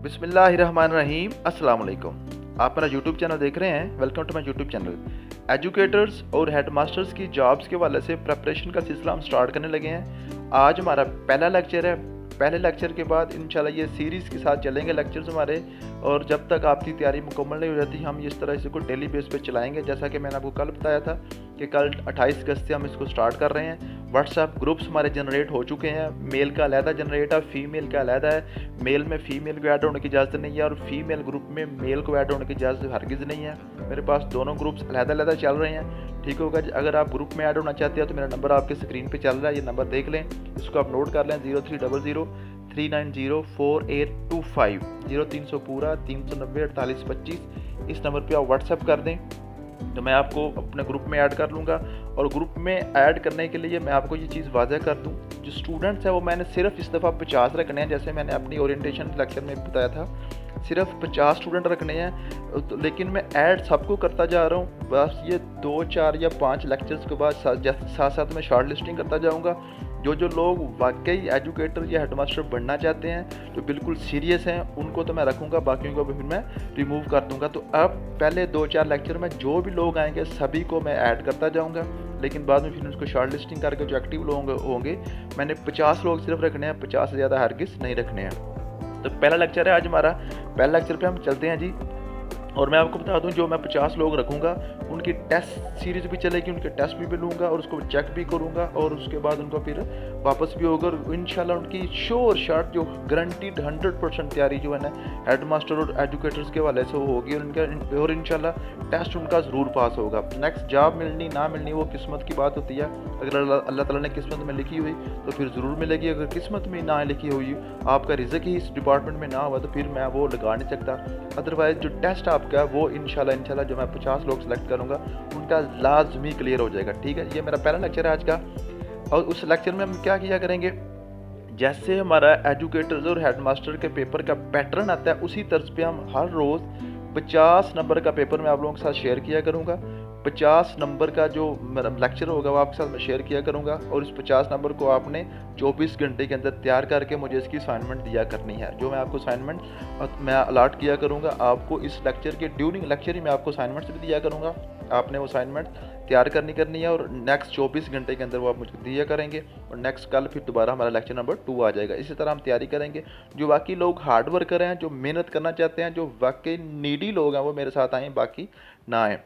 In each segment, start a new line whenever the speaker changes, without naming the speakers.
बिस्मिल्लाहिर्रहमानिर्रहीम अस्सलाम वालेकुम। आप मेरा यूट्यूब चैनल देख रहे हैं। Welcome to my YouTube channel. Educators और हेड मास्टर्स की जॉब्स के हवाले से प्रेपरेशन का सिलसिला हम स्टार्ट करने लगे हैं। आज हमारा पहला लेक्चर है। पहले लेक्चर के बाद इंशाल्लाह ये सीरीज़ के साथ चलेंगे लेक्चर्स हमारे, और जब तक आपकी तैयारी मुकम्मल नहीं हो जाती हम इस तरह इसको डेली बेस पे चलाएंगे। जैसा कि मैंने आपको कल बताया था कि कल 28 अगस्त से हम इसको स्टार्ट कर रहे हैं। व्हाट्सएप ग्रुप्स हमारे जनरेट हो चुके हैं। मेल का अलहदा जनरेट है, फीमेल का अलहदा है। मेल में फ़ीमेल को ऐड होने की इजाज़त नहीं है और फीमेल ग्रुप में मेल को ऐड होने की इजाज़त हरगिज़ नहीं है। मेरे पास दोनों ग्रुप्स अलहदा चल रहे हैं। ठीक होगा जी। अगर आप ग्रुप में ऐड होना चाहते हैं तो मेरा नंबर आपके स्क्रीन पे चल रहा है, ये नंबर देख लें, इसको आप नोट कर लें। 0300 390 4825 0300 पूरा 390 4825। इस नंबर पे आप व्हाट्सएप कर दें तो मैं आपको अपने ग्रुप में ऐड कर लूँगा। और ग्रुप में ऐड करने के लिए मैं आपको ये चीज़ वाज़ह कर दूँ, जो स्टूडेंट्स हैं वो मैंने सिर्फ इस दफ़ा 50 रखने हैं। जैसे मैंने अपनी ओरिएंटेशन लेक्चर में बताया था, सिर्फ 50 स्टूडेंट रखने हैं। तो लेकिन मैं ऐड सबको करता जा रहा हूँ। बस ये 2, 4 या 5 लेक्चर्स के बाद साथ साथ मैं शॉर्ट लिस्टिंग करता जाऊँगा। जो लोग वाकई एजुकेटर या हेडमास्टर बनना चाहते हैं, जो बिल्कुल सीरियस हैं, उनको तो मैं रखूँगा, बाकियों को फिर मैं रिमूव कर दूँगा। तो अब पहले 2-4 लेक्चर में जो भी लोग आएंगे सभी को मैं ऐड करता जाऊँगा, लेकिन बाद में फिर उसको शॉर्ट लिस्टिंग करके जो एक्टिव लोग होंगे मैंने 50 लोग सिर्फ रखने हैं, 50 से ज़्यादा हरगिज़ नहीं रखने हैं। तो पहला लेक्चर है आज हमारा। पहला लेक्चर पे हम चलते हैं जी। और मैं आपको बता दूं, जो मैं 50 लोग रखूंगा उनकी टेस्ट सीरीज़ भी चलेगी, उनके टेस्ट भी लूँगा और उसको चेक भी करूँगा, और उसके बाद उनको फिर वापस भी होगा। और इंशाल्लाह उनकी श्योर शॉट जो गारंटीड 100% तैयारी जो है ना हेड मास्टर और एजुकेटर्स के वाले से होगी, और इंशाल्लाह टेस्ट उनका ज़रूर पास होगा। नेक्स्ट जॉब मिलनी ना मिलनी वो किस्मत की बात होती है। अगर अल्लाह ताला ने किस्मत में लिखी हुई तो फिर ज़रूर मिलेगी। अगर किस्मत में ना लिखी हुई, आपका रिज़्क ही इस डिपार्टमेंट में ना हुआ, तो फिर मैं वो लगा नहीं सकता। अदरवाइज़ जो टेस्ट आपका वो इंशाल्लाह जो मैं 50 लोग सेलेक्ट करूँगा उनका लाजमी क्लियर हो जाएगा। ठीक है, ये मेरा पहला लेक्चर है आज का। और उस लेक्चर में हम क्या किया करेंगे, जैसे हमारा एजुकेटर्स और हेडमास्टर के पेपर का पैटर्न आता है उसी तर्ज पे हम हर रोज़ 50 नंबर का पेपर मैं आप लोगों के साथ शेयर किया करूँगा। 50 नंबर का जो मेरा लेक्चर होगा वो आपके साथ मैं शेयर किया करूँगा, और इस 50 नंबर को आपने 24 घंटे के अंदर तैयार करके मुझे इसकी असाइनमेंट दिया करनी है। जो मैं आपको असाइनमेंट मैं अलॉट किया करूँगा, आपको इस लेक्चर के ड्यूरिंग लेक्चर ही मैं आपको असाइनमेंट्स भी दिया करूँगा। आपने वो असाइनमेंट तैयार करनी है, और नेक्स्ट 24 घंटे के अंदर वो आप मुझे दिया करेंगे, और नेक्स्ट कल फिर दोबारा हमारा लेक्चर नंबर 2 आ जाएगा। इसी तरह हम तैयारी करेंगे। जो बाकी लोग हार्ड वर्कर हैं, जो मेहनत करना चाहते हैं, जो वाकई नीडी लोग हैं, वो मेरे साथ आएँ, बाकी ना आएँ।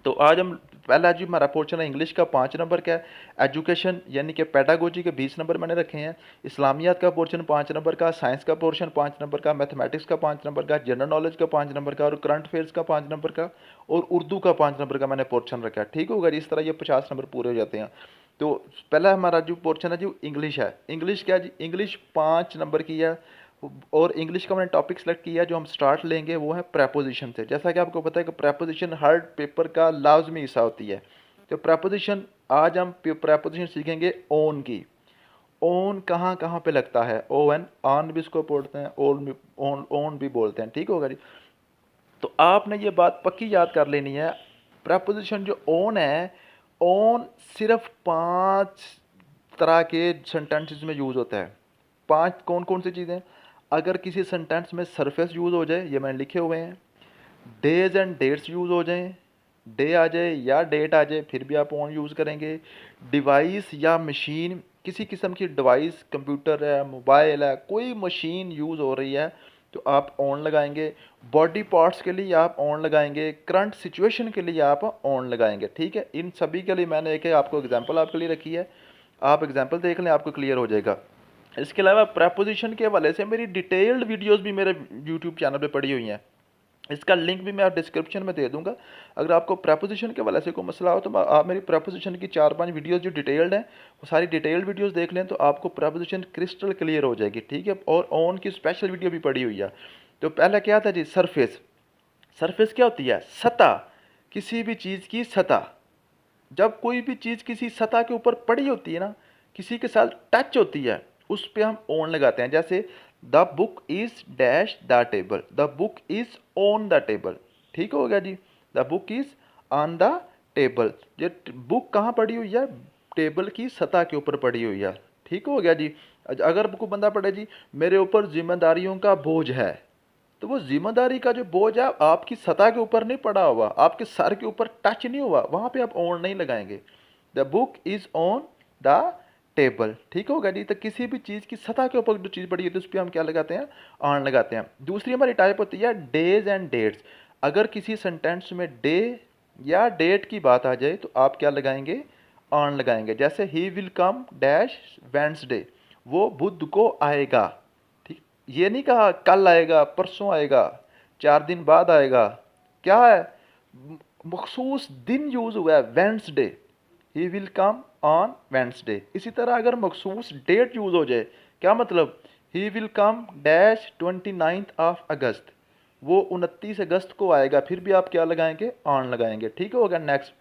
तो आज हम पहला जो हमारा पोर्शन है इंग्लिश का 5 नंबर का है। एजुकेशन यानी कि पेडागोजी के 20 नंबर मैंने रखे हैं। इस्लामियात का पोर्शन 5 नंबर का, साइंस का पोर्शन 5 नंबर का, मैथमेटिक्स का 5 नंबर का, जनरल नॉलेज का 5 नंबर का, और करंट अफेयर्स का 5 नंबर का, और उर्दू का 5 नंबर का मैंने पोर्शन रखा है। ठीक होगा, इस तरह ये 50 नंबर पूरे हो जाते हैं। तो पहला हमारा जो पोर्शन है जो इंग्लिश है, इंग्लिश क्या जी, इंग्लिश 5 नंबर की है। और इंग्लिश का मैंने टॉपिक सेलेक्ट किया, जो हम स्टार्ट लेंगे वो है प्रेपोजिशन से। जैसा कि आपको पता है कि प्रेपोजिशन हर पेपर का लाजमी हिस्सा होती है। तो प्रेपोजिशन आज हम प्रेपोजिशन सीखेंगे ओन की। ओन कहाँ कहाँ पे लगता है, ओ एन, ऑन भी इसको बोलते हैं, ओन भी बोलते हैं। ठीक होगा जी। तो आपने ये बात पक्की याद कर लेनी है, प्रेपोजिशन जो ओन है, ओन सिर्फ 5 तरह के सेंटेंसेस में यूज़ होता है। 5 कौन कौन सी चीज़ें, अगर किसी सेंटेंस में सरफेस यूज़ हो जाए, ये मैंने लिखे हुए हैं, डेज एंड डेट्स यूज़ हो जाएं, डे आ जाए या डेट आ जाए, फिर भी आप ऑन यूज़ करेंगे। डिवाइस या मशीन, किसी किस्म की डिवाइस, कंप्यूटर है, मोबाइल है, कोई मशीन यूज़ हो रही है तो आप ऑन लगाएंगे। बॉडी पार्ट्स के लिए आप ऑन लगाएंगे। करंट सिचुएशन के लिए आप ऑन लगाएंगे। ठीक है, इन सभी के लिए मैंने एक आपको एग्जांपल आपके लिए रखी है, आप एग्जांपल देख लें, आपको क्लियर हो जाएगा। इसके अलावा प्रेपोजिशन के हवाले से मेरी डिटेल्ड वीडियोस भी मेरे यूट्यूब चैनल पे पड़ी हुई हैं, इसका लिंक भी मैं आप डिस्क्रिप्शन में दे दूंगा। अगर आपको प्रेपोजिशन के हवाले से कोई मसला हो तो आप मेरी प्रेपोजिशन की 4-5 वीडियोस जो डिटेल्ड हैं वो सारी डिटेल्ड वीडियोस देख लें, तो आपको प्रेपोजिशन क्रिस्टल क्लियर हो जाएगी। ठीक है, और ऑन की स्पेशल वीडियो भी पड़ी हुई है। तो पहला क्या था जी, सरफेस। सरफेस क्या होती है, सतह, किसी भी चीज़ की सतह। जब कोई भी चीज़ किसी सतह के ऊपर पड़ी होती है ना, किसी के साथ टच होती है, उस पर हम ऑन लगाते हैं। जैसे the book is dash the table, the book is on the table. ठीक हो गया जी, the book is on the table. ये बुक कहाँ पड़ी हुई है, टेबल की सतह के ऊपर पड़ी हुई है। ठीक हो गया जी। अगर कोई बंदा पढ़े जी, मेरे ऊपर जिम्मेदारियों का बोझ है, तो वो जिम्मेदारी का जो बोझ है आपकी सतह के ऊपर नहीं पड़ा हुआ, आपके सर के ऊपर टच नहीं हुआ, वहाँ पे आप ऑन नहीं लगाएंगे। The book is on the table, ठीक होगा जी। तो किसी भी चीज़ की सतह के ऊपर जो चीज़ पड़ी है तो उस पर हम क्या लगाते हैं, ऑन लगाते हैं। दूसरी हमारी टाइप होती है डेज एंड डेट्स। अगर किसी सेंटेंस में डे या डेट की बात आ जाए तो आप क्या लगाएंगे, ऑन लगाएंगे। जैसे he will come dash Wednesday, वो बुध को आएगा, ठीक। ये नहीं कहा कल आएगा, परसों आएगा, 4 दिन बाद आएगा। क्या है, मखसूस दिन यूज हुआ है, Wednesday, he will come on Wednesday. इसी तरह अगर मखसूस डेट यूज हो जाए, क्या मतलब, he will come dash 29 of अगस्त, वो 29 अगस्त को आएगा, फिर भी आप क्या लगाएंगे, ऑन लगाएंगे, ठीक होगा। नेक्स्ट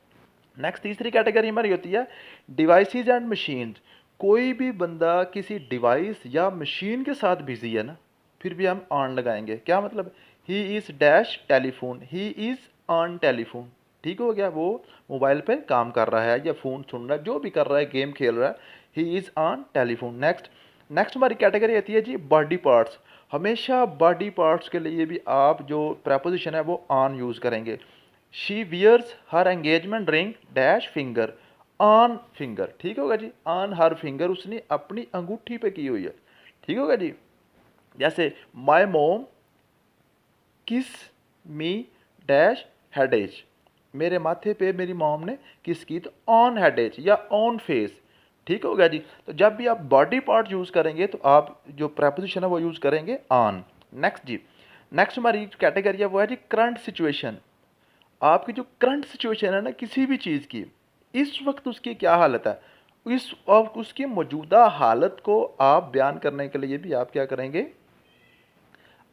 नेक्स्ट तीसरी कैटेगरी हमारी होती है डिवाइसेस एंड मशीन। कोई भी बंदा किसी डिवाइस या मशीन के साथ बिजी है ना, फिर भी हम ऑन लगाएंगे। क्या मतलब, he is dash telephone, he is on telephone, ठीक हो गया। वो मोबाइल पे काम कर रहा है या फ़ोन सुन रहा है, जो भी कर रहा है, गेम खेल रहा है, he is on telephone. Next next हमारी कैटेगरी आती है जी बॉडी पार्ट्स। हमेशा बॉडी पार्ट्स के लिए भी आप जो प्रपोजिशन है वो ऑन यूज़ करेंगे। She wears her engagement ring dash finger, on finger, ठीक होगा जी। ऑन हर फिंगर, उसने अपनी अंगूठी पे की हुई है, ठीक होगा जी। जैसे माई मोम किस मी डैश हेडेज, मेरे माथे पे मेरी मॉम ने किस की, तो ऑन हेडेज या ऑन फेस, ठीक होगा जी। तो जब भी आप बॉडी पार्ट यूज़ करेंगे तो आप जो प्रपोजिशन है वो यूज़ करेंगे ऑन। नेक्स्ट जी, नेक्स्ट हमारी कैटेगरी है वो है जी करंट सिचुएशन। आपकी जो करंट सिचुएशन है ना किसी भी चीज़ की, इस वक्त उसकी क्या हालत है, इस और उसकी मौजूदा हालत को आप बयान करने के लिए भी आप क्या करेंगे,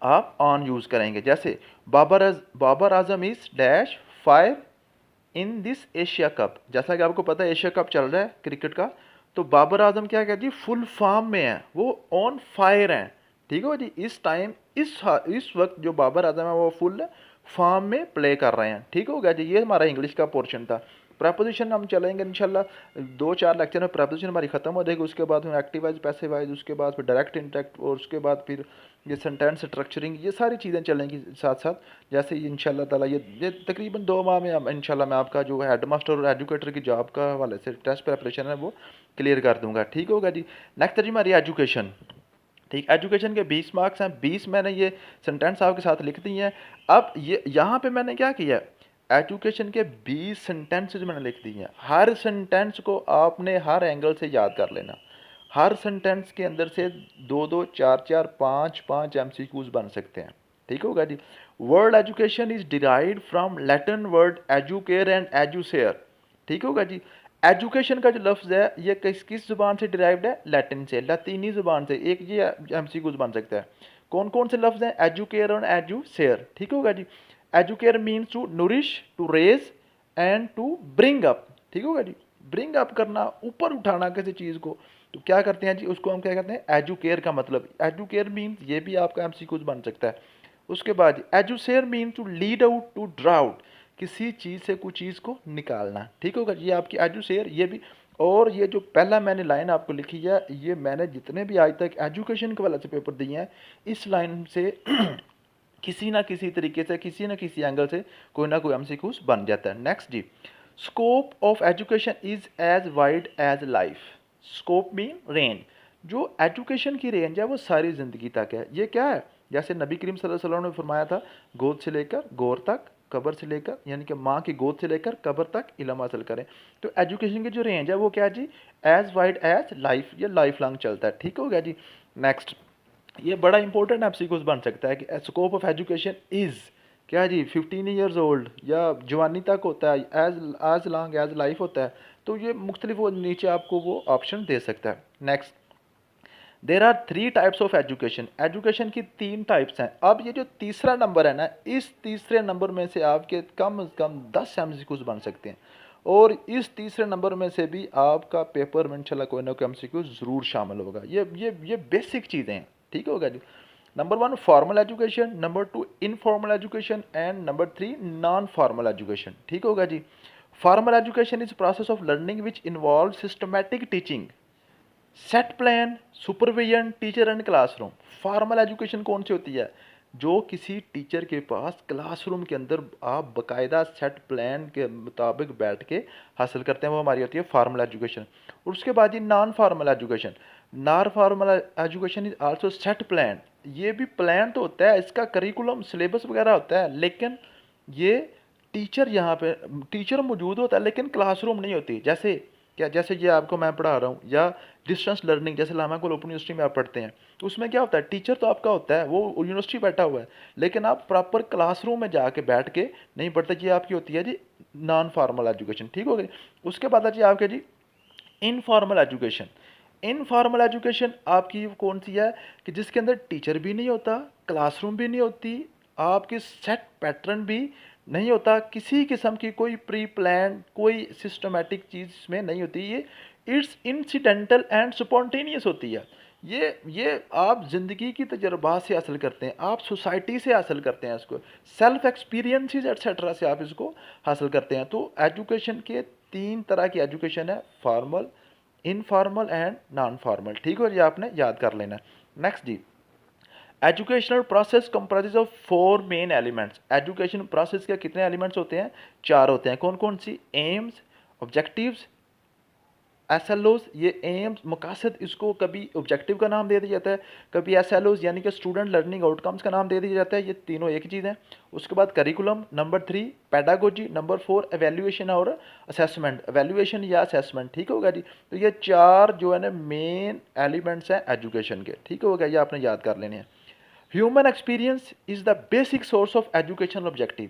आप ऑन यूज़ करेंगे। जैसे Babar Azam is dash fire in this Asia cup, जैसा कि आपको पता है एशिया कप चल रहा है क्रिकेट का, तो बाबर आजम क्या कहते जी फुल फॉर्म में है, वो ऑन फायर हैं, ठीक है जी। इस टाइम इस वक्त जो बाबर आजम है वो फुल फॉर्म में प्ले कर रहे हैं, ठीक हो गया जी। ये हमारा इंग्लिश का पोर्शन था। प्रपोजिशन हम चलेंगे इंशाल्लाह 2-4 लेक्चर में, प्रपोजिशन हमारी खत्म हो जाएगी, उसके बाद में एक्टिव वाइज पैसिव वाइज, उसके बाद फिर डायरेक्ट इंटरेक्ट, और उसके बाद फिर ये सेंटेंस स्ट्रक्चरिंग, ये सारी चीज़ें चलेंगी साथ साथ। जैसे ये इंशाल्लाह ताला ये तकरीबन 2 माह में हम इंशाल्लाह मैं आपका जो हेड मास्टर और एजुकेटर की जॉब का हवाले से टेस्ट प्रेपरेशन है वो क्लियर कर दूंगा, ठीक होगा जी। नेक्स्ट जी हमारी एजुकेशन, ठीक। एजुकेशन के 20 मार्क्स हैं, 20 मैंने ये सेंटेंस आपके साथ लिख दी हैं। अब ये यहाँ पे मैंने क्या किया, एजुकेशन के 20 सेंटेंसेज मैंने लिख दी हैं। हर सेंटेंस को आपने हर एंगल से याद कर लेना। हर सेंटेंस के अंदर से 2-2, 4-4, 5-5 एमसीक्यूज बन सकते हैं, ठीक होगा जी। Word education is derived from Latin word educare and educere, ठीक होगा जी। एजुकेशन का जो लफ्ज़ है ये किस ज़ुबान से डिराइव्ड है, लैटिन से, लतीनी ज़ुबान से। एक ये एमसीक्यूज बन सकता है। कौन कौन से लफ्ज़ हैं, एजुकेयर और एजुसेयर, ठीक होगा जी। Educare means to nourish, to raise and to bring up, ठीक होगा जी। ब्रिंग अप करना, ऊपर उठाना किसी चीज़ को, तो क्या करते हैं जी, उसको हम क्या कहते हैं, एजुकेयर का मतलब। एजुकेयर मीन्स ये भी आपका एमसीक्यूज बन सकता है। उसके बाद educere mean to lead out, to draw out, किसी चीज़ से कुछ चीज़ को निकालना, ठीक होगा। ये आपकी एजुसेयर, ये भी। और ये जो पहला मैंने लाइन आपको लिखी है, ये मैंने जितने भी आज तक एजुकेशन के वाले से पेपर दिए हैं, इस लाइन से किसी ना किसी तरीके से, किसी ना किसी एंगल से कोई ना कोई एमसीक्यूज बन जाता है। नेक्स्ट जी, scope of education is as wide as life. Scope mean range, जो एजुकेशन की रेंज है वो सारी ज़िंदगी तक है। ये क्या है, जैसे नबी करीम सल्लल्लाहु अलैहि वसल्लम ने फरमाया था, गोद से लेकर गौर तक, कब्र से लेकर, यानी कि माँ की गोद से लेकर कब्र तक इल्म हासिल करें। तो एजुकेशन की जो रेंज है वो क्या है जी, एज वाइड एज लाइफ, ये लाइफ लॉन्ग चलता है, ठीक हो गया जी। नेक्स्ट, ये बड़ा इंपॉर्टेंट एमसीक्यूज बन सकता है कि स्कोप ऑफ एजुकेशन इज़ क्या जी 15 ईयर्स ओल्ड, या जवानी तक होता है, एज लॉन्ग एज लाइफ होता है। तो ये मुख्तलिफ वो नीचे आपको वो ऑप्शन दे सकता है। Next, there are 3 types of education. Education की 3 टाइप्स हैं। अब ये जो तीसरा नंबर है ना, इस तीसरे नंबर में से आपके कम से कम 10 एमसीक्यूज बन सकते हैं, और इस तीसरे नंबर में से भी आपका पेपर में इंशाल्लाह कोई ना कोई एमसीक्यू ज़रूर शामिल होगा। ये बेसिक चीज़ें हैं, ठीक होगा जी। Number 1 formal education, number 2 informal education, and number 3 non formal education, ठीक होगा जी। Formal education is process of learning which involve systematic teaching, set plan, supervision, teacher and classroom. Formal education कौन सी होती है, जो किसी टीचर के पास क्लासरूम के अंदर आप बाकायदा सेट प्लान के मुताबिक बैठ के हासिल करते हैं, वो हमारी होती है फॉर्मल एजुकेशन। और उसके बाद ये non formal education. Non formal education is also set plan. ये भी प्लान तो होता है, इसका करिकुलम सिलेबस वगैरह होता है, लेकिन ये टीचर यहाँ पे टीचर मौजूद होता है लेकिन क्लासरूम नहीं होती। जैसे क्या, जैसे ये आपको मैं पढ़ा रहा हूँ, या डिस्टेंस लर्निंग जैसे लामा कोल ओपन यूनिवर्सिटी में आप पढ़ते हैं, तो उसमें क्या होता है, टीचर तो आपका होता है, वो यूनिवर्सिटी बैठा हुआ है, लेकिन आप प्रॉपर क्लासरूम में जाके बैठ के नहीं पढ़ते। ये आपकी होती है जी नॉन फार्मल एजुकेशन। ठीक हो गई। उसके बाद है जी आपके जी इनफॉर्मल एजुकेशन। इनफॉर्मल एजुकेशन आपकी कौन सी है कि जिसके अंदर टीचर भी नहीं होता, क्लासरूम भी नहीं होती, आपकी सेट पैटर्न भी नहीं होता, किसी किस्म की कोई प्री प्लान कोई सिस्टमेटिक चीज़ इसमें नहीं होती। ये इट्स इंसिडेंटल एंड स्पॉन्टेनियस होती है। ये आप ज़िंदगी की तजर्बात से हासिल करते हैं, आप सोसाइटी से हासिल करते हैं इसको, सेल्फ एक्सपीरियंसेस एट्सेट्रा से आप इसको हासिल करते हैं। तो एजुकेशन के तीन तरह की एजुकेशन है, formal, informal and non formal. ठीक है, ये आपने याद कर लेना। नेक्स्ट जी, educational process comprises of 4 main elements. Education process के कितने एलिमेंट्स होते हैं? 4 होते हैं। कौन कौन सी? AIIMS, objectives, एसएलओज। ये एम्स मकासद, इसको कभी ऑब्जेक्टिव का नाम दे दिया जाता है, कभी एसएलओज यानी कि स्टूडेंट लर्निंग आउटकम्स का नाम दे दिया जाता है। ये तीनों एक चीज़ है। उसके बाद curriculum, number 3 pedagogy, number 4 evaluation और असेसमेंट, एवेल्यूएशन या असेसमेंट। ठीक होगा जी। तो ये 4 जो है ना मेन एलिमेंट्स हैं एजुकेशन के। ठीक होगा, ये आपने याद कर लेने हैं। Human experience is the basic source of educational objective.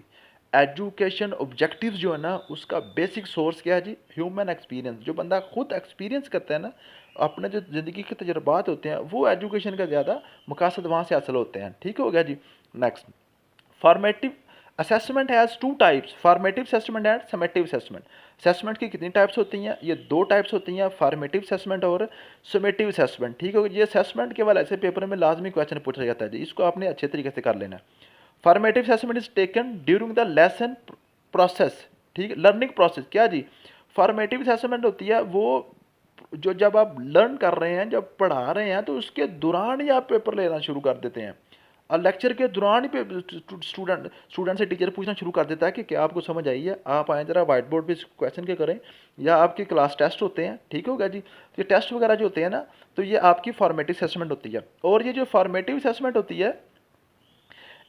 Education objectives जो है ना उसका बेसिक सोर्स क्या है जी? Human experience. जो बंदा खुद एक्सपीरियंस करता है ना, अपने जो ज़िंदगी के तजर्बात होते हैं, वो एजुकेशन का ज़्यादा मकासद वहाँ से हासिल होते हैं। ठीक हो गया जी। Next, formative assessment has 2 types, formative assessment and summative assessment. Assessment की कितनी टाइप्स होती हैं? ये 2 टाइप्स होती हैं, फॉर्मेटिव असेसमेंट और समेटिव असेसमेंट। ठीक है, ये असेसमेंट केवल ऐसे पेपर में लाजमी क्वेश्चन पूछा जाता है जी, इसको आपने अच्छे तरीके से कर लेना है। Formative assessment is taken during the lesson process. ठीक है, लर्निंग प्रोसेस। क्या जी? फॉर्मेटिव असेसमेंट होती है वो जो जब आप लर्न कर रहे हैं, जब पढ़ा रहे हैं, तो उसके दौरान ही आप पेपर लेना शुरू कर देते हैं, और लेक्चर के दौरान ही स्टूडेंट से टीचर पूछना शुरू कर देता है कि क्या आपको समझ आई है, आप आएँ जरा व्हाइट बोर्ड पे इस क्वेश्चन के करें, या आपके क्लास टेस्ट होते हैं। ठीक होगा जी। ये टेस्ट वगैरह जो होते हैं ना, तो ये आपकी फॉर्मेटिव असेसमेंट होती है। और ये जो फॉर्मेटिव असेसमेंट होती है,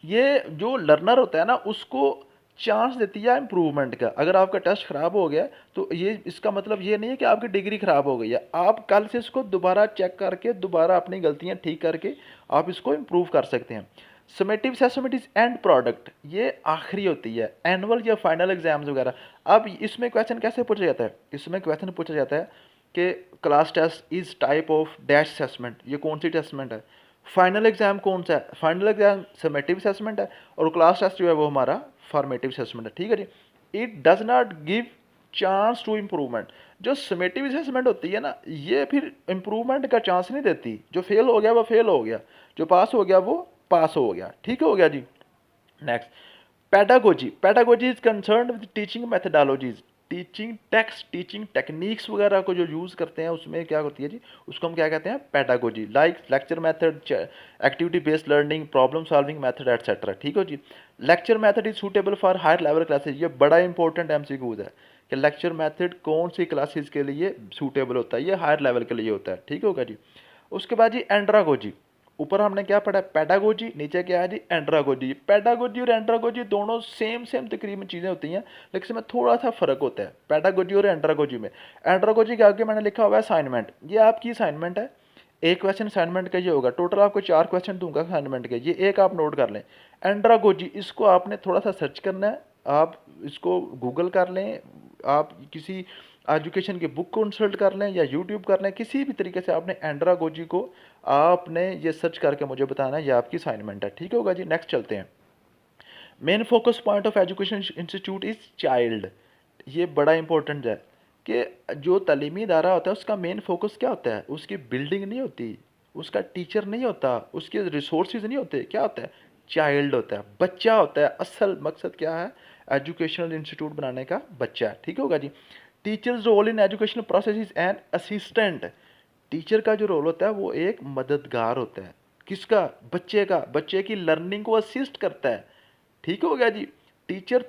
ये जो लर्नर होता है ना उसको चांस देती है इम्प्रूवमेंट का। अगर आपका टेस्ट ख़राब हो गया तो ये इसका मतलब ये नहीं है कि आपकी डिग्री ख़राब हो गई है, आप कल से इसको दोबारा चेक करके दोबारा अपनी गलतियां ठीक करके आप इसको इम्प्रूव कर सकते हैं। Summative assessment is and product, ये आखिरी होती है, एनुअल या फाइनल एग्जाम्स वगैरह। अब इसमें क्वेश्चन कैसे पूछा जाता है? इसमें क्वेश्चन पूछा जाता है कि class test is type of dash assessment, ये कौन सी असेसमेंट है। फाइनल एग्जाम कौन सा है? फाइनल एग्जाम समेटिव असेसमेंट है, और क्लास टेस्ट जो है वो हमारा फॉर्मेटिव असेसमेंट है। ठीक है जी। It does not give chance to improvement. जो समेटिव असेसमेंट होती है ना, ये फिर इम्प्रूवमेंट का चांस नहीं देती। जो फेल हो गया वो फेल हो गया, जो पास हो गया वो पास हो गया। ठीक हो गया जी। Next, pedagogy. Pedagogy is concern with teaching methodologies, teaching text, teaching techniques वगैरह को जो यूज़ करते हैं उसमें क्या होती है जी, उसको हम क्या कहते हैं? Pedagogy. Like lecture method, activity based learning, problem solving method etcetera. ठीक हो जी। Lecture method is suitable for higher level classes. ये बड़ा इंपॉर्टेंट एमसीक्यूज है कि लेक्चर मेथड कौन सी क्लासेज के लिए सूटेबल होता है, ये हायर लेवल के लिए होता है। ठीक होगा जी। उसके बाद जी एंड्रागोजी। ऊपर हमने क्या पढ़ा? पेडागोजी, नीचे क्या है जी? एंड्रागोजी। पेडागोजी और एंड्रागोजी दोनों सेम तकरीबन चीज़ें होती हैं, लेकिन इसमें थोड़ा सा फ़र्क होता है पेडागोजी और एंड्रागोजी में। एंड्रागोजी के आगे मैंने लिखा हुआ है असाइनमेंट, ये आपकी असाइनमेंट है। एक क्वेश्चन असाइनमेंट का ये होगा, टोटल आपको 4 क्वेश्चन दूंगा असाइनमेंट के, ये एक आप नोट कर लें। एंड्रागोजी, इसको आपने थोड़ा सा सर्च करना है, आप इसको गूगल कर लें, आप किसी एजुकेशन की बुक कंसल्ट कर लें या यूट्यूब कर लें, किसी भी तरीके से आपने एंड्रागोजी को आपने ये सर्च करके मुझे बताना है, ये आपकी असाइनमेंट है। ठीक होगा जी। नेक्स्ट चलते हैं। Main focus point of education institute is child. ये बड़ा इंपॉर्टेंट है कि जो तलीमी इदारा होता है उसका मेन फोकस क्या होता है? उसकी बिल्डिंग नहीं होती, उसका टीचर नहीं होता, उसके रिसोर्सेज नहीं होते, क्या होता है? चाइल्ड होता है, बच्चा होता है। असल मकसद क्या है एजुकेशनल इंस्टीट्यूट बनाने का? बच्चा। ठीक होगा जी। Teacher's role in educational process is an assistant. Teacher का जो रोल होता है वो एक मददगार होता है। किसका? बच्चे का। बच्चे की लर्निंग को असिस्ट करता है। ठीक हो गया जी। टीचर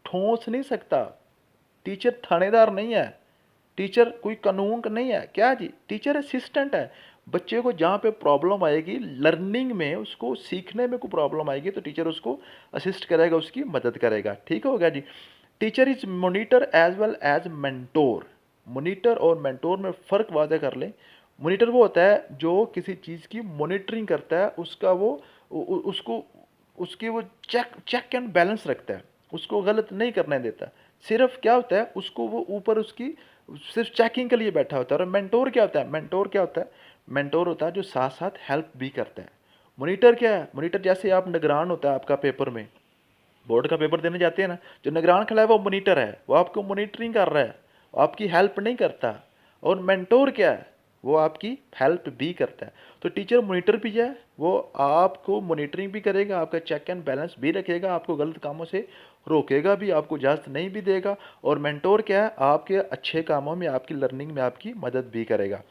ठोंस नहीं सकता, टीचर थानेदार नहीं है, टीचर कोई कानून का नहीं है। क्या जी? टीचर असिस्टेंट है। बच्चे को जहाँ पे प्रॉब्लम आएगी लर्निंग में, उसको सीखने में कोई प्रॉब्लम आएगी तो टीचर उसको असिस्ट करेगा, उसकी मदद करेगा। ठीक हो गया जी। Teacher is monitor as well as mentor. Monitor और मेंटोर में फ़र्क वाज़ह कर लें। मोनिटर वो होता है जो किसी चीज़ की मॉनिटरिंग करता है, उसका वो उसको उसकी वो चेक एंड बैलेंस रखता है, उसको गलत नहीं करने देता। सिर्फ क्या होता है, उसको वो ऊपर उसकी सिर्फ चेकिंग के लिए बैठा होता है। और मेंटोर क्या होता है? मेंटोर क्या होता है? मेंटोर होता है जो साथ साथ हेल्प भी करता है। मॉनिटर क्या है? मॉनिटर जैसे आप निगरान होता है आपका पेपर में, बोर्ड का पेपर देने जाते हैं ना, जो निगरान खड़ा है वो मॉनिटर है, वो आपको मॉनिटरिंग कर रहा है, वो आपकी हेल्प नहीं करता। और मेंटोर क्या है? वो आपकी हेल्प भी करता है। तो टीचर मॉनिटर भी है, वो आपको मॉनिटरिंग भी करेगा, आपका चेक एंड बैलेंस भी रखेगा, आपको गलत कामों से रोकेगा भी, आपको इजाज़त नहीं भी देगा। और मेंटोर क्या है? आपके अच्छे कामों में, आपकी लर्निंग में आपकी मदद भी करेगा।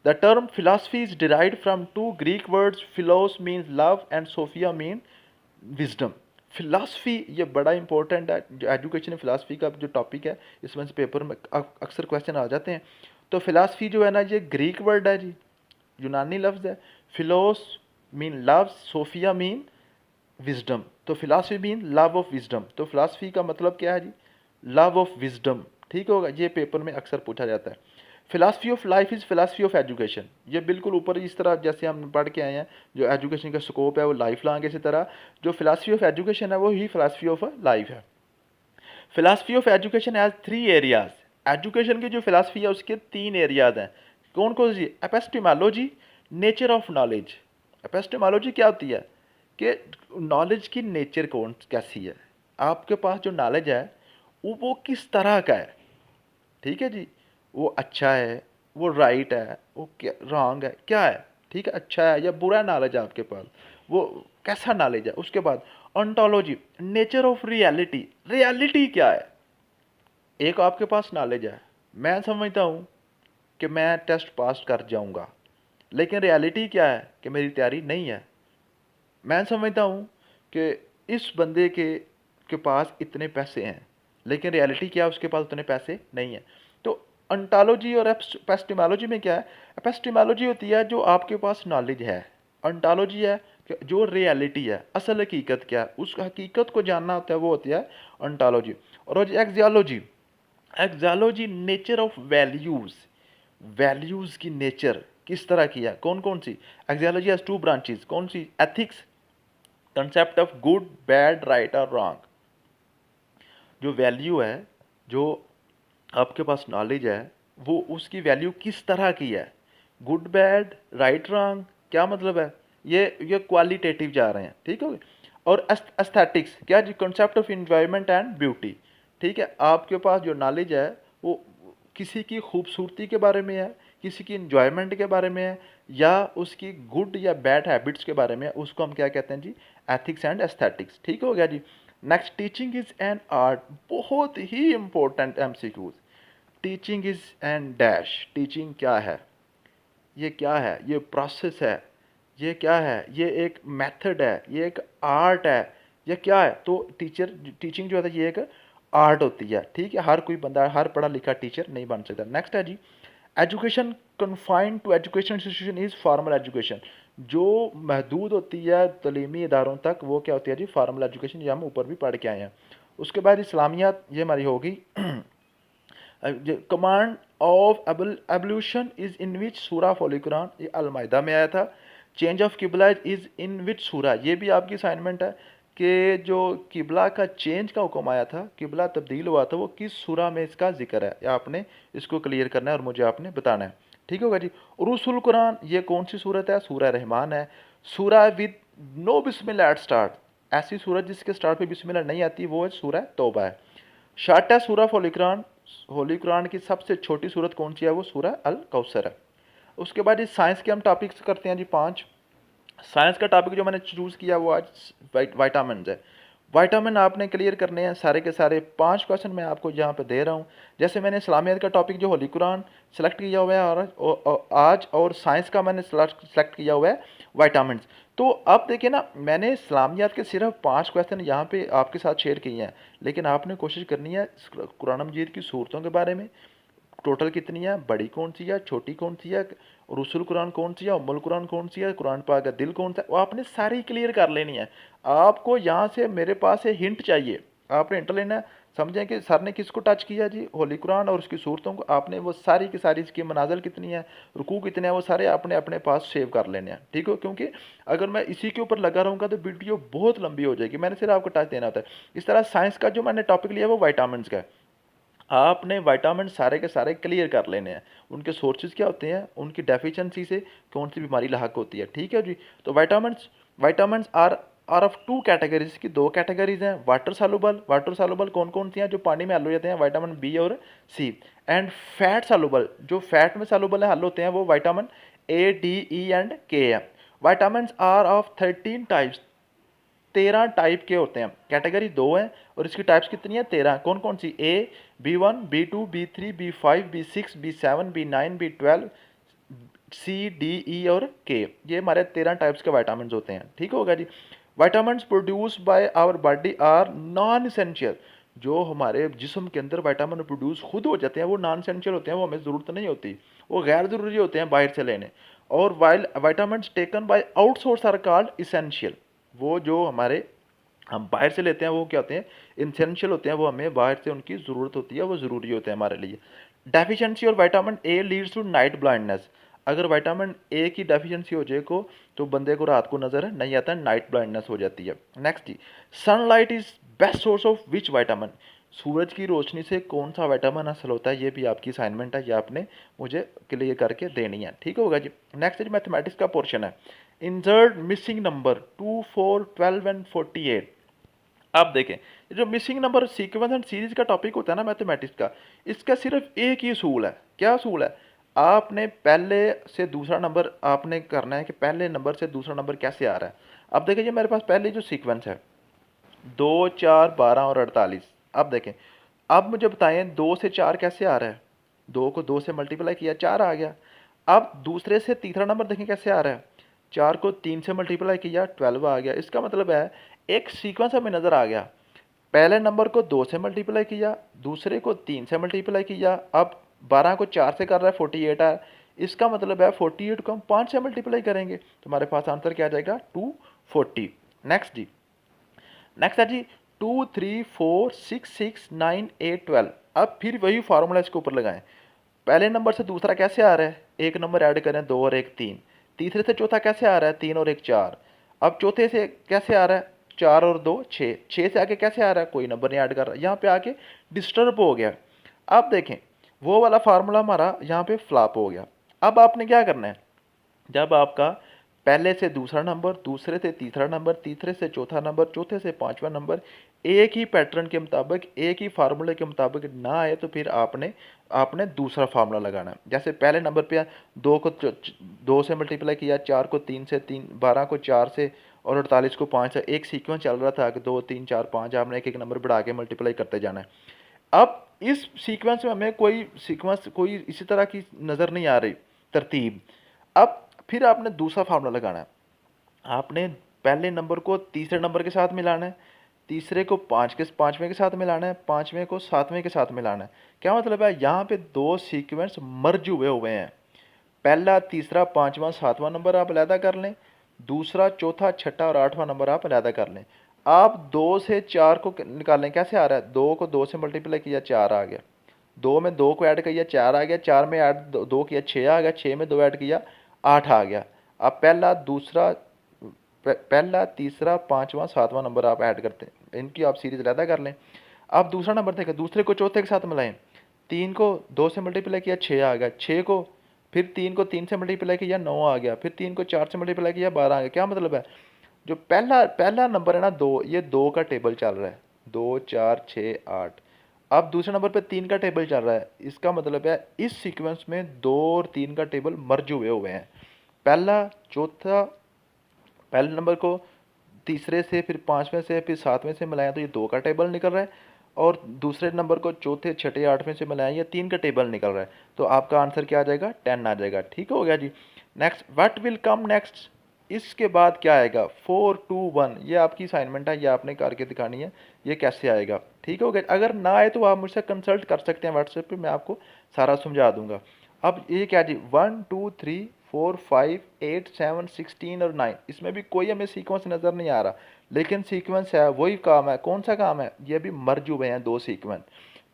The term philosophy is derived from two Greek words. Philos means love and Sophia mean wisdom. Philosophy ये बड़ा इंपॉर्टेंट है। जो एजुकेशन फिलासफी का जो टॉपिक है, इसमें से पेपर में अक्सर क्वेश्चन आ जाते हैं। तो फिलासफी जो है ना, ये ग्रीक वर्ड है जी, यूनानी लफ्ज़ है। Philos mean love, sophia mean wisdom. तो philosophy mean love of wisdom. तो फिलासफी का मतलब क्या है जी? Love of wisdom. ठीक होगा, ये पेपर में अक्सर पूछा जाता है। Philosophy of life is philosophy of education. ये बिल्कुल ऊपर इस तरह जैसे हम पढ़ के आए हैं, जो एजुकेशन का स्कोप है वो लाइफ लॉन्ग, इसी तरह जो फिलासफी ऑफ एजुकेशन है वो ही फिलासफी ऑफ लाइफ है। Philosophy of education has 3 areas. Education की जो फिलासफी है उसके 3 एरियाज हैं। कौन कौन सी? Epistemology, nature of knowledge. Epistemology क्या होती है कि नॉलेज की नेचर कौन कैसी है, आपके पास जो नॉलेज है वो किस तरह का है। ठीक है जी, वो अच्छा है, वो राइट है, वो क्या रॉन्ग है, क्या है? ठीक है, अच्छा है या बुरा नॉलेज है आपके पास, वो कैसा नॉलेज है। उसके बाद ontology, nature of reality. Reality क्या है? एक आपके पास नॉलेज है, मैं समझता हूँ कि मैं टेस्ट पास कर जाऊँगा, लेकिन रियलिटी क्या है कि मेरी तैयारी नहीं है। मैं समझता हूँ कि इस बंदे के पास इतने पैसे हैं, लेकिन रियलिटी क्या है, उसके पास उतने पैसे नहीं हैं। तो अंटालॉजी और एपिस्टेमोलॉजी में क्या है? एपिस्टेमोलॉजी होती है जो आपके पास नॉलेज है, अंटालॉजी है कि जो रियलिटी है, असल हकीकत क्या है, उस हकीकत को जानना होता है, वो होती है अंटालॉजी। और axiology, axiology nature of values. Values की नेचर किस तरह की है, कौन कौन सी? Axiology has 2 branches. कौन सी? Ethics, concept of good bad right और रॉन्ग। जो वैल्यू है, जो आपके पास नॉलेज है, वो उसकी वैल्यू किस तरह की है, गुड बैड राइट रॉन्ग, क्या मतलब है? ये क्वालिटेटिव जा रहे हैं। ठीक है। और एस्थेटिक्स क्या जी? Concept of enjoyment and beauty. ठीक है, आपके पास जो नॉलेज है वो किसी की खूबसूरती के बारे में है, किसी की इन्जॉयमेंट के बारे में है, या उसकी गुड या बैड हैबिट्स के बारे में है, उसको हम क्या कहते हैं जी? Ethics and aesthetics. ठीक हो गया जी। Next, teaching is an art. बहुत ही important MCQs. Teaching is an dash. टीचिंग क्या है? ये क्या है? ये प्रोसेस है, ये क्या है? ये एक मेथड है, ये एक आर्ट है, ये क्या है? तो टीचिंग जो है ये एक आर्ट होती है। ठीक है, हर कोई बंदा, हर पढ़ा लिखा टीचर नहीं बन सकता। नेक्स्ट है जी, education confined to education institution is formal education. जो महदूद होती है तलीमी इदारों तक, वो क्या होती है जी? Formal education. ये हम ऊपर भी पढ़ के आए हैं। उसके बाद इस्लामियात, ये हमारी होगी। Command of evolution is in which सूरा ऑफ होली कुरान, ये अल-माइदा में आया था। चेंज ऑफ किबला इज इन विच सूरा, ये भी आपकी असाइनमेंट है कि जो किबला का चेंज का हुक्म आया था, किबला तब्दील हुआ था, वो किस सूरा में इसका जिक्र है, या आपने इसको क्लियर करना है और मुझे आपने बताना है। ठीक होगा जी। उरूसुल कुरान, ये कौन सी सूरत है? सूरह रहमान है। सूरा विद नो बिस्मिल्लाह एट स्टार्ट, ऐसी सूरत जिसके स्टार्ट पे बिस्मिल्लाह नहीं आती, वो है सूरह तौबा है। शार्टेस्ट सूरह होली कुरान, होली कुरान की सबसे छोटी सूरत कौन सी है? वो सूरह अल कौसर है। उसके बाद इस साइंस के हम टॉपिक्स करते हैं जी 5। साइंस का टॉपिक जो मैंने चूज़ किया वो आज वाइटामिन है। वाइटामिन आपने क्लियर करने हैं सारे के सारे। 5 क्वेश्चन मैं आपको यहाँ पे दे रहा हूँ। जैसे मैंने इस्लामियत का टॉपिक जो होली कुरान सेलेक्ट किया हुआ है, और आज और साइंस का मैंने सेलेक्ट किया हुआ है वाइटामिन। तो अब देखिए ना, मैंने इस्लामियात के सिर्फ 5 क्वेश्चन यहाँ पे आपके साथ शेयर किए हैं, लेकिन आपने कोशिश करनी है कुरान मजीद की सूरतों के बारे में, टोटल कितनी है, बड़ी कौन सी है, छोटी कौन सी है, रसूल कुरान कौन सी है, उम्मुल कुरान कौन सी है, कुरान पाक का दिल कौन सा है, वो आपने सारी क्लियर कर लेनी है। आपको यहाँ से मेरे पास से हिंट चाहिए, आपने हिंट लेना है। समझें कि सर ने किसको टच किया जी, होली कुरान और उसकी सूरतों को। आपने वो सारी की सारी, इसकी मनाजल कितनी है, रुकू कितने हैं, वो सारे आपने अपने पास सेव कर लेने हैं, ठीक हो। क्योंकि अगर मैं इसी के ऊपर लगा रहूँगा तो वीडियो बहुत लंबी हो जाएगी, मैंने सिर्फ आपको टच देना होता है। इस तरह साइंस का जो मैंने टॉपिक लिया है वो विटामिन का है। आपने विटामिन सारे के सारे क्लियर कर लेने हैं, उनके सोर्सेज क्या होते हैं, उनकी डेफिशिएंसी से कौन सी बीमारी लाक होती है, ठीक है जी। तो विटामिन्स आर ऑफ 2 कैटेगरीज की 2 कैटेगरीज हैं। वाटर सॉल्युबल कौन कौन सी हैं, जो पानी में हल हो जाते हैं, विटामिन बी और सी। एंड फैट सॉल्युबल, जो फैट में सॉल्युबल है, हल होते हैं, वो vitamin A, D, E and K है। Vitamins are of 13 types, 13 type के होते हैं। कैटेगरी 2 है और इसकी टाइप्स कितनी है, 13। कौन कौन सी, ए, B1, B2, B3, B5, B6, B7, B9, B12, सी, डी, ई और के, ये हमारे 13 टाइप्स के विटामिन होते हैं, ठीक होगा जी। Vitamin produce by our body are non essential, जो हमारे जिस्म के अंदर विटामिन प्रोड्यूस खुद हो जाते हैं वो नॉन इसेंशियल होते हैं, वो हमें ज़रूरत नहीं होती, वो गैर ज़रूरी होते हैं बाहर से लेने। और while vitamin taken by outsource are called essential, वो जो हमारे हम बाहर से लेते हैं वो क्या होते हैं, इसेंशियल होते हैं, वो हमें बाहर से उनकी ज़रूरत होती है, वो ज़रूरी होते हैं हमारे लिए। डेफिशिएंसी और vitamin A leads to night blindness, अगर विटामिन ए की डेफिशिएंसी हो जाए को तो बंदे को रात को नज़र नहीं आता, नाइट ब्लाइंडनेस हो जाती है। नेक्स्ट जी, sunlight is best source of which vitamin, सूरज की रोशनी से कौन सा विटामिन हासिल होता है, ये भी आपकी असाइनमेंट है, ये आपने मुझे क्लियर करके देनी है, ठीक होगा जी। नेक्स्ट जी, मैथमेटिक्स का पोर्शन है। Insert missing number 2, 4, 12 and 48। अब देखें, ये जो missing number sequence and series का टॉपिक होता है ना मैथमेटिक्स का, इसका सिर्फ एक ही असूल है। क्या असूल है, आपने पहले से दूसरा नंबर आपने करना है कि पहले नंबर से दूसरा नंबर कैसे आ रहा है। अब देखें, ये मेरे पास पहले जो सीक्वेंस है 2, 4, 12 और 48। अब देखें, अब मुझे बताएं 2 से 4 कैसे आ रहा है, 2 को 2 से मल्टीप्लाई किया 4 आ गया। अब दूसरे से तीसरा नंबर देखें कैसे आ रहा है, 4 को 3 से मल्टीप्लाई किया 12 आ गया। इसका मतलब है एक सीक्वेंस हमें नज़र आ गया, पहले नंबर को 2 से मल्टीप्लाई किया, दूसरे को 3 से मल्टीप्लाई किया, अब 12 को 4 से कर रहा है 48 है। इसका मतलब है 48 को हम 5 से मल्टीप्लाई करेंगे तो हमारे पास आंसर क्या आ जाएगा, 240। नेक्स्ट जी, नेक्स्ट है जी 2, 3, 4, 6, 6, 9, 8, 12। अब फिर वही फार्मूला इसके ऊपर लगाएं, पहले नंबर से दूसरा कैसे आ रहा है, एक नंबर ऐड करें 2 और 1 3, तीसरे से चौथा कैसे आ रहा है 3 और 1 4, अब चौथे से कैसे आ रहा है 4 और 2 6, 6 से आगे कैसे आ रहा है, कोई नंबर नहीं ऐड कर रहा, यहाँ पे आके डिस्टर्ब हो गया। अब देखें, वो वाला फार्मूला हमारा यहाँ पे फ्लॉप हो गया। अब आपने क्या करना है, जब आपका पहले से दूसरा नंबर, दूसरे से तीसरा नंबर, तीसरे से चौथा नंबर, चौथे से पांचवा नंबर एक ही पैटर्न के मुताबिक, एक ही फार्मूले के मुताबिक ना आए तो फिर आपने आपने दूसरा फार्मूला लगाना है। जैसे पहले नंबर पे 2 को 2 से मल्टीप्लाई किया, 4 को 3 से, 12 को 4 से और 48 को 5 से, एक सीक्वेंस चल रहा था कि 2 3 4 5, आपने एक एक नंबर बढ़ा के मल्टीप्लाई करते जाना है। अब इस सीक्वेंस में हमें कोई सीक्वेंस कोई इसी तरह की नज़र नहीं आ रही तरतीब। अब फिर आपने दूसरा फार्मूला लगाना है, आपने पहले नंबर को तीसरे नंबर के साथ मिलाना है, तीसरे को पाँचवें के साथ मिलाना है, पाँचवें को सातवें के साथ मिलाना है। क्या मतलब है, यहाँ पे 2 सीक्वेंस मर्ज हुए हैं, पहला तीसरा पाँचवा सातवां नंबर आप अलहदा कर लें, दूसरा चौथा छठा और आठवां नंबर आप अलहदा कर लें। आप 2 से 4 को निकालें, कैसे आ रहा है, 2 को 2 से मल्टीप्लाई किया 4 आ गया, 2 में 2 को ऐड किया 4 आ गया, 4 में ऐड 2 किया 6 आ गया, 6 में 2 ऐड किया 8 आ गया। अब पहला तीसरा पाँचवा सातवां नंबर आप ऐड करते हैं, इनकी आप सीरीज अलहदा कर लें। अब दूसरा नंबर देखें, दूसरे को चौथे के साथ मिलाएं, 3 को 2 से मल्टीप्लाई किया 6 आ गया, 6 को फिर 3 को 3 से मल्टीप्लाई किया 9 आ गया, फिर 3 को 4 से मल्टीप्लाई किया 12 आ गया। क्या मतलब है, जो पहला नंबर है ना 2, ये 2 का टेबल चल रहा है, 2 4 6 8। अब दूसरे नंबर पे 3 का टेबल चल रहा है, इसका मतलब है इस सीक्वेंस में 2 और 3 का टेबल मर्ज हुए हैं। पहला चौथा, पहले नंबर को तीसरे से, फिर पाँचवें से, फिर सातवें से मिलाएं तो ये 2 का टेबल निकल रहा है, और दूसरे नंबर को चौथे छठे आठवें से मिलाएं ये 3 का टेबल निकल रहा है। तो आपका आंसर क्या आ जाएगा, 10 आ जाएगा, ठीक हो गया जी। Next, what will come next, इसके बाद क्या आएगा 421, ये आपकी असाइनमेंट है, ये आपने करके दिखानी है ये कैसे आएगा। ठीक हो गया। अगर ना आए तो आप मुझसे कंसल्ट कर सकते हैं व्हाट्सएप पे, मैं आपको सारा समझा दूंगा। अब ये क्या जी 1 2 3 4 5 8 7 16 और 9, इसमें भी कोई हमें सीक्वेंस नज़र नहीं आ रहा, लेकिन सीक्वेंस है, वही काम है। कौन सा काम है? ये भी मर्ज हुए हैं दो सीक्वेंस,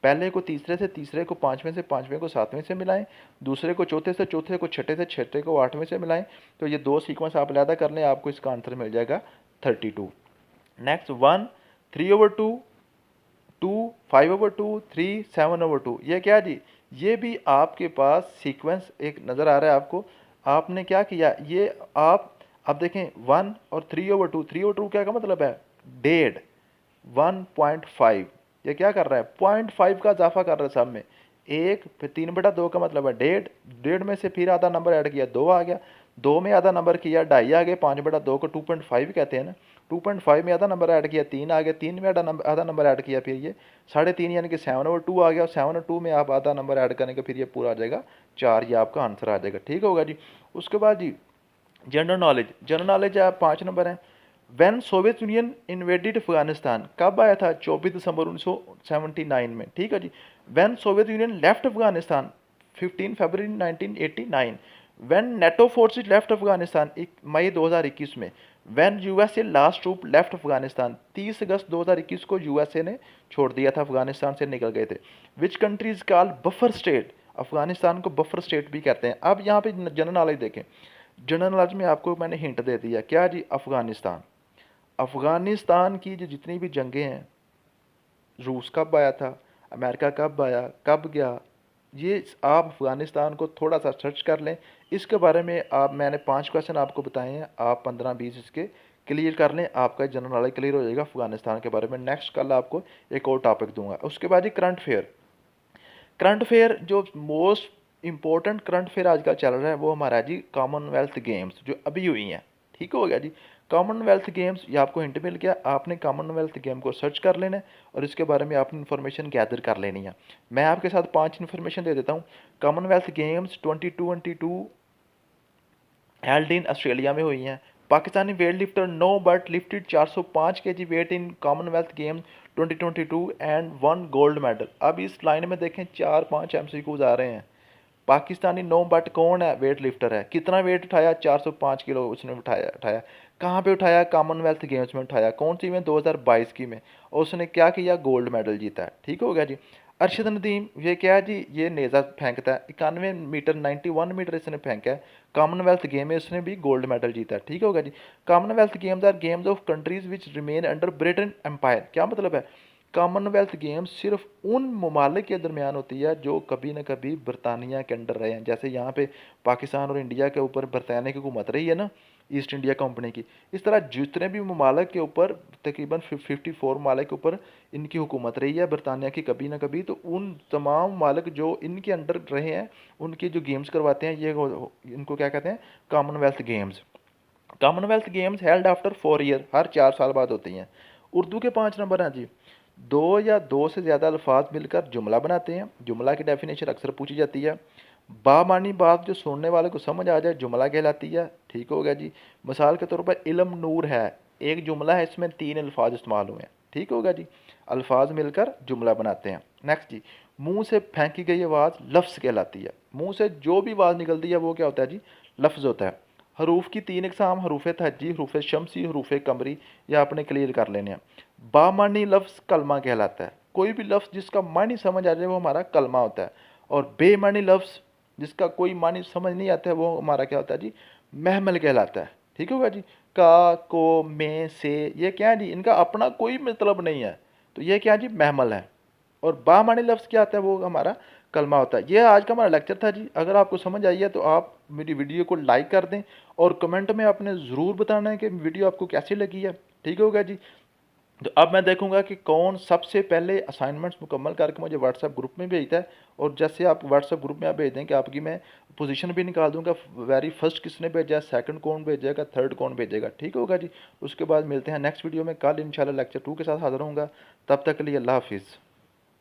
पहले को तीसरे से, तीसरे को पाँचवें से, पाँचवें को सातवें से मिलाएं, दूसरे को चौथे से, चौथे को छठे से, छठे को आठवें से मिलाएं। तो ये दो सीक्वेंस आप अलहदा कर लें, आपको इसका आंसर मिल जाएगा 32। नेक्स्ट 1 3/2, 2 5/2, 3 7/2, ये क्या जी? ये भी आपके पास सीक्वेंस एक नज़र आ रहा है आपको। आपने क्या किया, ये आप अब देखें 1 और 3/2, 3/2 क्या का मतलब है? 1.5, 1.5, ये क्या कर रहा है? 0.5 का इजाफा कर रहा है सब में। एक फिर 3/2 का मतलब है 1.5, 1.5 में से फिर आधा नंबर ऐड किया 2 आ गया, 2 में आधा नंबर किया 2.5 आ गया, 5/2 को 2.5 कहते हैं ना, 2.5 में आधा नंबर ऐड किया 3 आ गया, 3 में आधा नंबर ऐड किया फिर ये 3.5 यानी कि 7/2 आ गया, और 7/2 में आप आधा नंबर ऐड करने का फिर ये पूरा आ जाएगा 4, ये आपका आंसर आ जाएगा। ठीक होगा जी। उसके बाद जी जनरल नॉलेज, जनरल नॉलेज आप 5 नंबर है। When Soviet Union invaded Afghanistan, कब आया था? 24 दिसंबर 1979 में। ठीक है जी। When Soviet Union left Afghanistan, 15 फरवरी 1989। When NATO forces left Afghanistan, मई 2021 में। When USA last troop left Afghanistan, 30 अगस्त 2021 को यूएसए ने छोड़ दिया था, अफगानिस्तान से निकल गए थे। Which countries call buffer state, Afghanistan को बफर स्टेट भी कहते हैं। अब यहाँ पे जनरल नॉलेज देखें, जनरल नॉलेज में आपको मैंने हिंट दे दिया, क्या जी? अफगानिस्तान, अफगानिस्तान की जो जितनी भी जंगें हैं, रूस कब आया था, अमेरिका कब आया, कब गया, ये आप अफगानिस्तान को थोड़ा सा सर्च कर लें। इसके बारे में आप, मैंने 5 क्वेश्चन आपको बताए हैं, आप 15-20 इसके क्लियर कर लें, आपका जनरल नॉलेज क्लियर हो जाएगा अफगानिस्तान के बारे में। नेक्स्ट कल आपको एक और टॉपिक दूंगा। उसके बाद ही करंट अफेयर, करंट अफेयर जो मोस्ट इंपॉर्टेंट करंट अफेयर आजकल चल रहा है वो हमारा जी कॉमनवेल्थ गेम्स जो अभी हुई हैं। ठीक हो गया जी। कॉमनवेल्थ गेम्स, ये आपको हिंट मिल गया, आपने कॉमनवेल्थ गेम को सर्च कर लेना है और इसके बारे में आपने इन्फॉर्मेशन गैदर कर लेनी है। मैं आपके साथ 5 इन्फॉर्मेशन दे देता हूँ। Commonwealth Games 2022 held in Australia में हुई हैं। Pakistani weight lifter Nooh Butt lifted 405 kg weight in Commonwealth Games 2022 and 1 gold medal. अब इस लाइन में देखें 4-5 एमसीक्यूज आ रहे हैं। पाकिस्तानी नो बट कौन है? वेट लिफ्टर है। कितना वेट उठाया? 405 किलो उसने उठाया। कहाँ पे उठाया? कॉमनवेल्थ गेम्स में उठाया। कौन सी में? 2022 की में। और उसने क्या किया? गोल्ड मेडल जीता है। ठीक हो गया जी। अरशद नदीम, ये क्या है जी? ये नेज़ा फेंकता है, 91 मीटर 91 मीटर इसने फेंका है। कॉमनवेल्थ गेम में इसने भी गोल्ड मेडल जीता है। ठीक होगा जी। Commonwealth Games are games of countries which remain under Britain empire, क्या मतलब है? कॉमनवेल्थ गेम्स सिर्फ उन ममालिक के दरमियान होती है जो कभी न कभी बरतानिया के अंडर रहे हैं। जैसे यहाँ पे पाकिस्तान और इंडिया के ऊपर बरतानिया की हुकूमत रही है ना, ईस्ट इंडिया कंपनी की, इस तरह जितने भी ममालिक के ऊपर तकरीबन 54 ममालिक के ऊपर इनकी हुकूमत रही है बरतानिया की कभी ना कभी। तो उन तमाम ममालिक जो इनके अंडर रहे हैं उनके जो गेम्स करवाते हैं, ये इनको क्या कहते हैं? Commonwealth Games. Commonwealth Games held after 4 year, हर 4 साल बाद होती हैं। उर्दू के 5 नंबर हैं जी। दो या दो से ज़्यादा अल्फाज मिलकर जुमला बनाते हैं। जुमला की डेफिनेशन अक्सर पूछी जाती है। बामानी बात जो सुनने वाले को समझ आ जाए जुमला कहलाती है। ठीक हो गया जी। मिसाल के तौर पर इल्म नूर है, एक जुमला है, इसमें 3 अल्फाज इस्तेमाल हुए हैं। ठीक होगा जी। अल्फाज मिलकर जुमला बनाते हैं। नेक्स्ट जी, मुंह से फेंकी गई आवाज़ लफ्ज़ कहलाती है। मुंह से जो भी आवाज़ निकलती है वो क्या होता है जी? लफ्ज़ होता है। हरूफ की 3 इकसाम, हरूफ तहजी, हरूफ शमसी, हरूफ कमरी, या आपने क्लियर कर लेने हैं। बामानी लफ्ज़ कलमा कहलाता है। कोई भी लफ्ज़ जिसका मानी समझ आ जाए वो हमारा कलमा होता है। और बेमानी लफ्ज़ जिसका कोई मानी समझ नहीं आता है वो हमारा क्या होता है जी? महमल कहलाता है। ठीक होगा जी। का, को, में, से, ये क्या है जी? इनका अपना कोई मतलब नहीं है, तो ये क्या है जी? महमल है। और बामानी लफ्ज़ क्या आता है? वो हमारा कलमा होता है। ये आज का हमारा लेक्चर था जी। अगर आपको समझ आई है तो आप मेरी वीडियो को लाइक कर दें और कमेंट में आपने ज़रूर बताना है कि वीडियो आपको कैसी लगी है। ठीक होगा जी। तो अब मैं देखूंगा कि कौन सबसे पहले असाइनमेंट्स मुकम्मल करके मुझे व्हाट्सएप ग्रुप में भेजता है। और जैसे आप व्हाट्सएप ग्रुप में आप भेज दें कि आपकी मैं पोजीशन भी निकाल दूंगा, वेरी फर्स्ट किसने भेजा है, सेकंड कौन भेजेगा, थर्ड कौन भेजेगा। ठीक होगा जी। उसके बाद मिलते हैं नेक्स्ट वीडियो में कल इंशाल्लाह लेक्चर 2 के साथ हाजिर होऊंगा। तब तक के लिए अल्लाह हाफिज़।